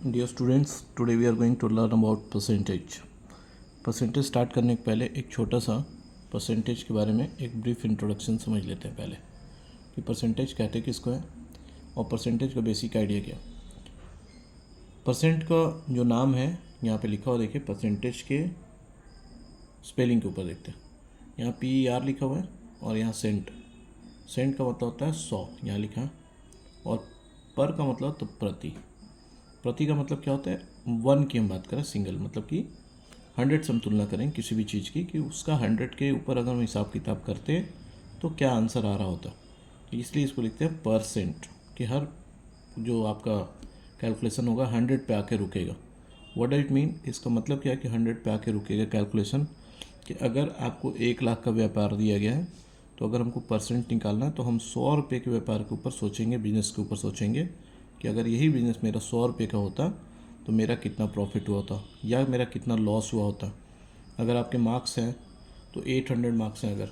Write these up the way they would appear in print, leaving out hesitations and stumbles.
Dear students, today we are going to learn about percentage. Percentage start करने के पहले एक छोटा सा परसेंटेज के बारे में एक ब्रीफ इंट्रोडक्शन समझ लेते हैं पहले कि परसेंटेज कहते किसको है और परसेंटेज का बेसिक आइडिया क्या। परसेंट का जो नाम है यहाँ पे लिखा हुआ देखिए, परसेंटेज के स्पेलिंग के ऊपर देखते हैं। यहाँ PER लिखा हुआ है और यहाँ सेंट का मतलब होता है 100, यहाँ लिखा है। और पर का मतलब तो प्रति का मतलब क्या होता है, 1 की हम बात करें, सिंगल मतलब कि 100 से हम तुलना करें किसी भी चीज़ की कि उसका 100 के ऊपर अगर हम हिसाब किताब करते हैं तो क्या आंसर आ रहा होता है। इसलिए इसको लिखते हैं परसेंट, कि हर जो आपका कैलकुलेशन होगा 100 पे आके रुकेगा। व्हाट डज इट मीन, इसका मतलब क्या है कि 100 पे आके रुकेगा कैलकुलेशन। कि अगर आपको 1 लाख का व्यापार दिया गया है तो अगर हमको परसेंट निकालना है तो हम 100 रुपये के व्यापार के ऊपर सोचेंगे, बिजनेस के ऊपर सोचेंगे कि अगर यही बिज़नेस मेरा 100 रुपये का होता तो मेरा कितना प्रॉफिट हुआ होता या मेरा कितना लॉस हुआ होता। अगर आपके मार्क्स हैं तो 800 मार्क्स हैं अगर,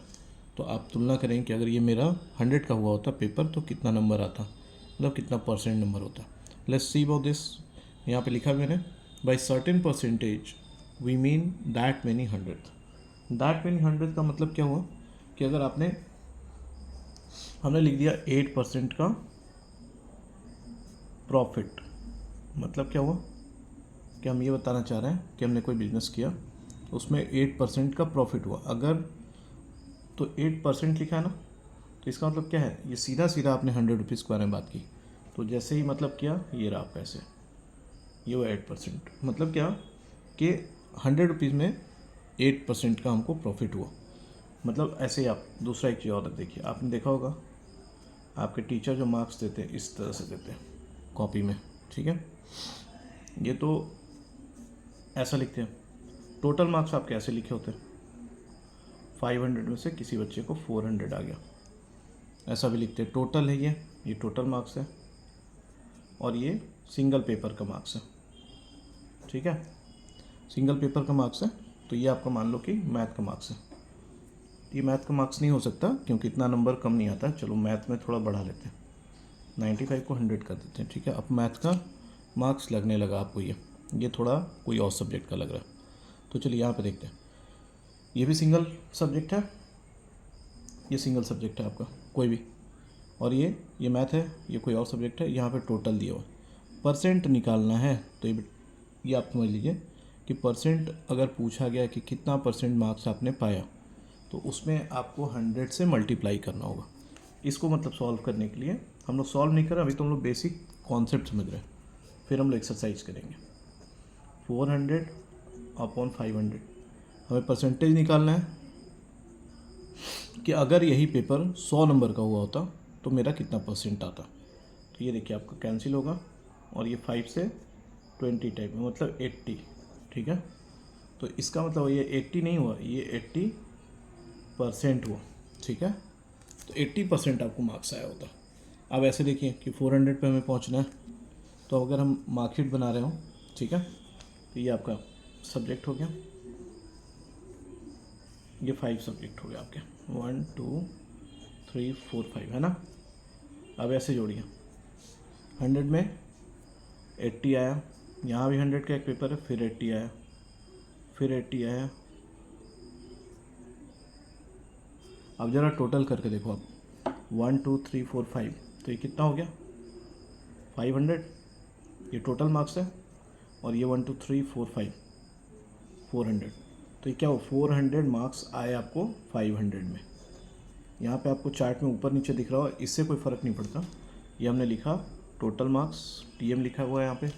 तो आप तुलना करें कि अगर ये मेरा 100 का हुआ होता पेपर तो कितना नंबर आता, मतलब कितना परसेंट नंबर होता। Let's see about this. यहाँ पे लिखा मैंने, by certain percentage we mean that many 100 का मतलब क्या हुआ कि अगर हमने लिख दिया 8% का प्रॉफिट, मतलब क्या हुआ कि हम ये बताना चाह रहे हैं कि हमने कोई बिजनेस किया उसमें 8% का प्रॉफिट हुआ। अगर तो 8% लिखा है ना, तो इसका मतलब क्या है, ये सीधा सीधा आपने 100 रुपीज़ के बारे में बात की, तो जैसे ही मतलब किया ये रहा पैसे, ये हुआ 8%। मतलब क्या कि 100 रुपीज़ में 8% का हमको प्रॉफिट हुआ। मतलब ऐसे ही आप दूसरा एक चीज़ और देखिए, आपने देखा होगा आपके टीचर जो मार्क्स देते हैं इस तरह से देते हैं कॉपी में, ठीक है। ये तो ऐसा लिखते हैं। टोटल मार्क्स आपके ऐसे लिखे होते हैं, 500 में से किसी बच्चे को 400 आ गया, ऐसा भी लिखते हैं। टोटल है ये टोटल मार्क्स है और ये सिंगल पेपर का मार्क्स है, ठीक है। सिंगल पेपर का मार्क्स है तो ये आपका मान लो कि मैथ का मार्क्स है। ये मैथ का मार्क्स नहीं हो सकता क्योंकि इतना नंबर कम नहीं आता है। चलो मैथ में थोड़ा बढ़ा लेते हैं, 95 को 100 कर देते हैं, ठीक है। अब मैथ का मार्क्स लगने लगा आपको, ये थोड़ा कोई और सब्जेक्ट का लग रहा है। तो चलिए यहाँ पे देखते हैं, ये भी सिंगल सब्जेक्ट है, ये सिंगल सब्जेक्ट है आपका कोई भी, और ये मैथ है, ये कोई और सब्जेक्ट है। यहाँ पे टोटल दिया हुआ परसेंट निकालना है तो ये आप समझ लीजिए कि परसेंट अगर पूछा गया कि कितना परसेंट मार्क्स आपने पाया तो उसमें आपको 100 से मल्टीप्लाई करना होगा। इसको मतलब सॉल्व करने के लिए हम लोग सॉल्व नहीं कर रहे, अभी तो हम लोग बेसिक कॉन्सेप्ट समझ रहे हैं, फिर हम लोग एक्सरसाइज करेंगे। 400 अपॉन 500, हमें परसेंटेज निकालना है कि अगर यही पेपर 100 नंबर का हुआ होता तो मेरा कितना परसेंट आता। तो ये देखिए आपका कैंसिल होगा और ये 5 से 20 टाइप में मतलब 80, ठीक है। तो इसका मतलब ये 80 नहीं हुआ, ये 80% हुआ, ठीक है। तो 80% आपको मार्क्स आया होता। अब ऐसे देखिए कि 400 पे हमें पहुंचना है, तो अगर हम मार्कशीट बना रहे हो, ठीक है, तो ये आपका सब्जेक्ट हो गया, ये 5 सब्जेक्ट हो गया आपके, 1 2 3 4 5, है ना। अब ऐसे जोड़िए, 100 में 80 आया, यहाँ भी 100 का एक पेपर है, फिर 80 आया, फिर 80 आया। अब ज़रा टोटल करके देखो आप, 1 2 3 4 5, तो ये कितना हो गया 500, ये टोटल मार्क्स है, और ये 1 2 3 4 5 400, तो ये क्या हो 400 मार्क्स आए आपको 500 में। यहाँ पे आपको चार्ट में ऊपर नीचे दिख रहा हो, इससे कोई फ़र्क नहीं पड़ता। ये हमने लिखा टोटल मार्क्स, TM लिखा हुआ है यहाँ पे,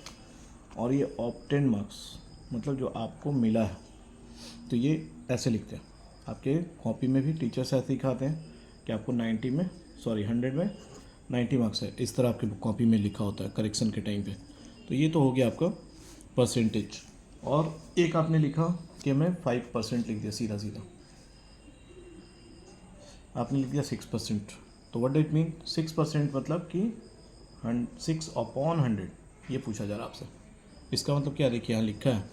और ये ऑब्टेन मार्क्स मतलब जो आपको मिला है। तो ये ऐसे लिखते हैं, आपके कॉपी में भी टीचर्स ऐसे सिखाते हैं कि आपको 100 में 90 मार्क्स है, इस तरह आपके कॉपी में लिखा होता है करेक्शन के टाइम पे। तो ये तो हो गया आपका परसेंटेज। और एक आपने लिखा कि मैं 5% लिख दिया, सीधा सीधा आपने लिख दिया 6%। तो व्हाट डू इट मीन, 6% मतलब कि 6 अपॉन 100, ये पूछा जा रहा है आपसे। इसका मतलब क्या, देखिए यहाँ लिखा है,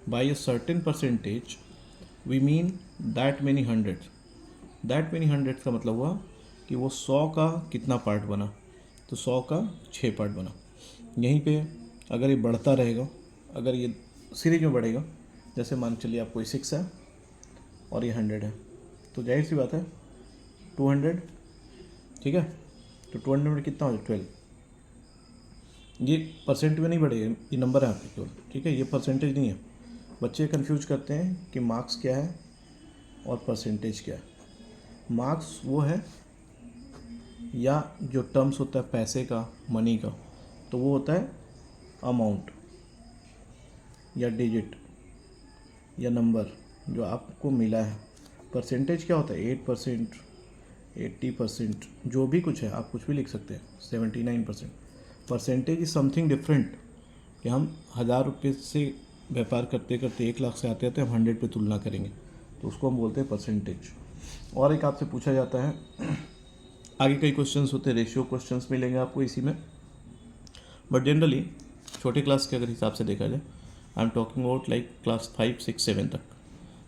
by a certain percentage we mean that many 100। That many 100 का मतलब हुआ कि वो 100 का कितना पार्ट बना, तो 100 का 6 पार्ट बना। यहीं पे अगर ये बढ़ता रहेगा, अगर ये सीरीज में बढ़ेगा, जैसे मान चलिए आपको ये 6 है और ये 100 है, तो जाहिर सी बात है 200, ठीक है, तो 200 में कितना हो जाए 12। ये परसेंट में नहीं बढ़ेगा, ये नंबर है आपके केवल, ठीक है, ये परसेंटेज नहीं है। बच्चे कंफ्यूज करते हैं कि मार्क्स क्या है और परसेंटेज क्या है। मार्क्स वो है, या जो टर्म्स होता है पैसे का, मनी का, तो वो होता है अमाउंट या डिजिट या नंबर जो आपको मिला है। परसेंटेज क्या होता है, 8%, 80%, जो भी कुछ है, आप कुछ भी लिख सकते हैं, 79%। परसेंटेज इज समथिंग डिफरेंट, कि हम 1000 रुपये से व्यापार करते करते 1 लाख से आते आते हम 100 पे तुलना करेंगे, तो उसको हम बोलते हैं परसेंटेज। और एक आपसे पूछा जाता है, आगे कई क्वेश्चंस होते हैं, रेशियो क्वेश्चंस मिलेंगे आपको इसी में, बट जनरली छोटे क्लास के अगर हिसाब से देखा जाए, I am talking about like class 5, 6, 7 तक,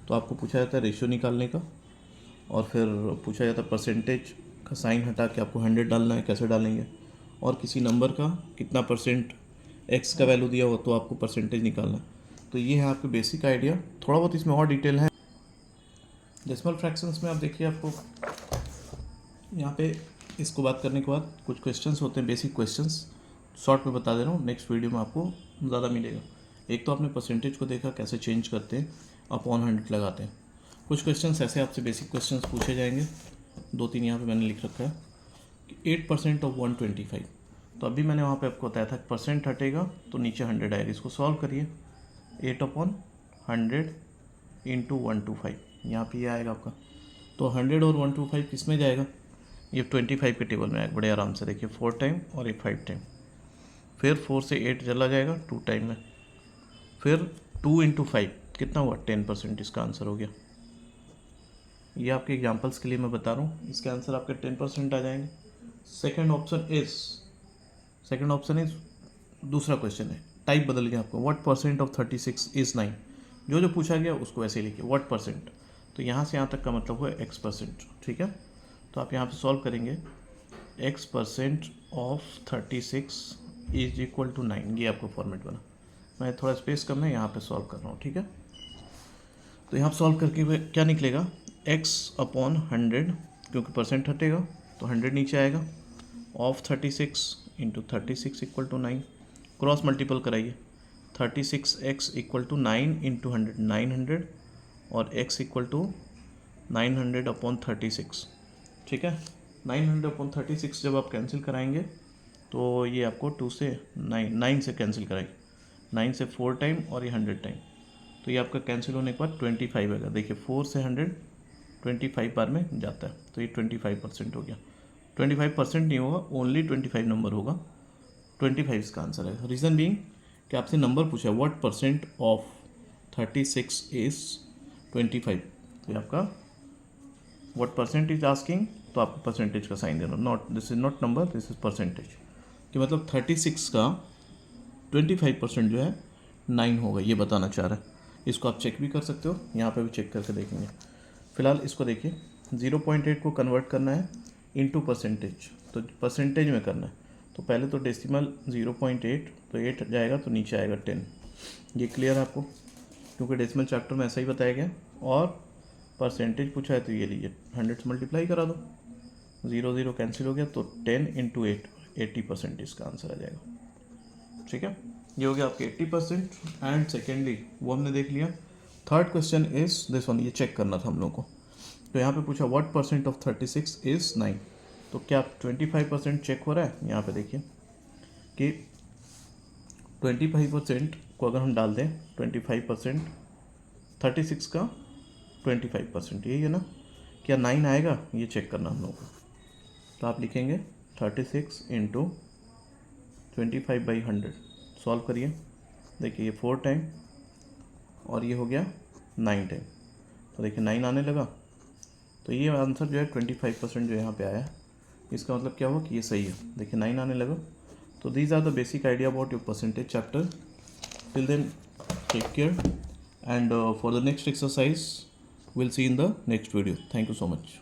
तो आपको पूछा जाता है रेशियो निकालने का, और फिर पूछा जाता है परसेंटेज का साइन हटा के आपको 100 डालना है, कैसे डालेंगे, और किसी नंबर का कितना परसेंट एक्स का वैल्यू दिया हो तो आपको परसेंटेज निकालना है। तो ये है आपके बेसिक आइडिया। थोड़ा बहुत इसमें और डिटेल है। डेसिमल फ्रैक्शंस में आप देखिए, आपको यहाँ पे इसको बात करने के बाद कुछ क्वेश्चंस होते हैं, बेसिक क्वेश्चंस, शॉर्ट में बता दे रहा हूँ, नेक्स्ट वीडियो में आपको ज़्यादा मिलेगा। एक तो आपने परसेंटेज को देखा कैसे चेंज करते हैं, अपॉन 100 लगाते हैं। कुछ क्वेश्चंस ऐसे आपसे बेसिक क्वेश्चंस पूछे जाएंगे, 2-3 यहाँ पे मैंने लिख रखा है कि 8% ऑफ 125। तो अभी मैंने वहाँ पे आपको बताया था परसेंट हटेगा तो नीचे 100 आएगा। इसको सॉल्व करिए, 8/100 इंटू 125, यहाँ पे ये आएगा आपका। तो 100 और 125 किस में जाएगा, ये 25 के टेबल में आएगा बड़े आराम से। देखिए 4 टाइम और ये 5 टाइम, फिर 4 से 8 चला जाएगा 2 टाइम में, फिर 2 इंटू 5 कितना हुआ 10%, इसका आंसर हो गया। ये आपके एग्जांपल्स के लिए मैं बता रहा हूँ, इसके आंसर आपके 10% आ जाएंगे। सेकंड ऑप्शन इज दूसरा क्वेश्चन है, टाइप बदल गया आपको, व्हाट परसेंट ऑफ 36 इज 9। जो पूछा गया उसको वैसे ही लिखिए, व्हाट परसेंट, तो यहाँ से यहाँ तक का मतलब हुआ x%, ठीक है। तो आप यहाँ पे सॉल्व करेंगे, x% of 36 is equal to 9, ये आपको फॉर्मेट बना। मैं थोड़ा स्पेस कम है, यहाँ पे सॉल्व कर रहा हूँ, ठीक है। तो यहाँ सॉल्व करके क्या निकलेगा, x/100, क्योंकि परसेंट हटेगा तो 100 नीचे आएगा, of 36 into 36 equal to 9, cross multiple कराइए, 36x इक्वल टू 9 इंटू 100 900, और x इक्वल टू 900/36, ठीक है। 900/36 जब आप कैंसिल कराएंगे तो ये आपको 2 से 9 से कैंसिल कराएंगे, 9 से 4 टाइम और ये 100 टाइम, तो ये आपका कैंसिल होने के बाद 25 आएगा। देखिए 4 से 100 25 बार में जाता है, तो ये 25% हो गया। 25% नहीं होगा, ओनली 25 नंबर होगा, 25 इसका आंसर है। रीज़न बीइंग कि आपसे नंबर पूछा है, व्हाट परसेंट ऑफ 36 इज 25, तो आपका व्हाट परसेंट इज आस्किंग, तो आपको परसेंटेज का साइन देना, not this is not number, this is percentage, कि मतलब 36 का 25% जो है 9 होगा, ये बताना चाह रहा है। इसको आप चेक भी कर सकते हो, यहाँ पे भी चेक करके देखेंगे। फिलहाल इसको देखिए, 0.8 को कन्वर्ट करना है इनटू परसेंटेज, तो परसेंटेज में करना है, तो पहले तो डेसिमल 0.8, तो 8 जाएगा तो नीचे आएगा 10। ये क्लियर है आपको, क्योंकि डेसिमल चैप्टर में ऐसा ही बताया गया। और परसेंटेज पूछा है तो ये लीजिए, 100 से मल्टीप्लाई करा दो, 0 0 कैंसिल हो गया, तो 10 इंटू 8 80% इसका आंसर आ जाएगा, ठीक है। ये हो गया आपके 80%। एंड सेकेंडली वो हमने देख लिया। Third question is this one, ये चेक करना था हम लोग को। तो यहाँ पे पूछा व्हाट परसेंट ऑफ 36 इज 9, तो क्या 25% चेक हो रहा है। यहाँ पे देखिए कि 25% को अगर हम डाल दें, 25% 36 का 25%, यही है ना, क्या 9 आएगा, ये चेक करना हम लोग को। तो आप लिखेंगे 36 इंटू 25/100, सॉल्व करिए। देखिए ये 4 टाइम और ये हो गया 9 टाइम, तो देखिए 9 आने लगा, तो ये आंसर जो है 25% जो यहाँ पे आया है, इसका मतलब क्या हुआ कि ये सही है। देखिए 9 आने लगा। तो these are the basic idea about your percentage chapter. Till then take care, and for the next exercise we'll see in the next video. Thank you so much.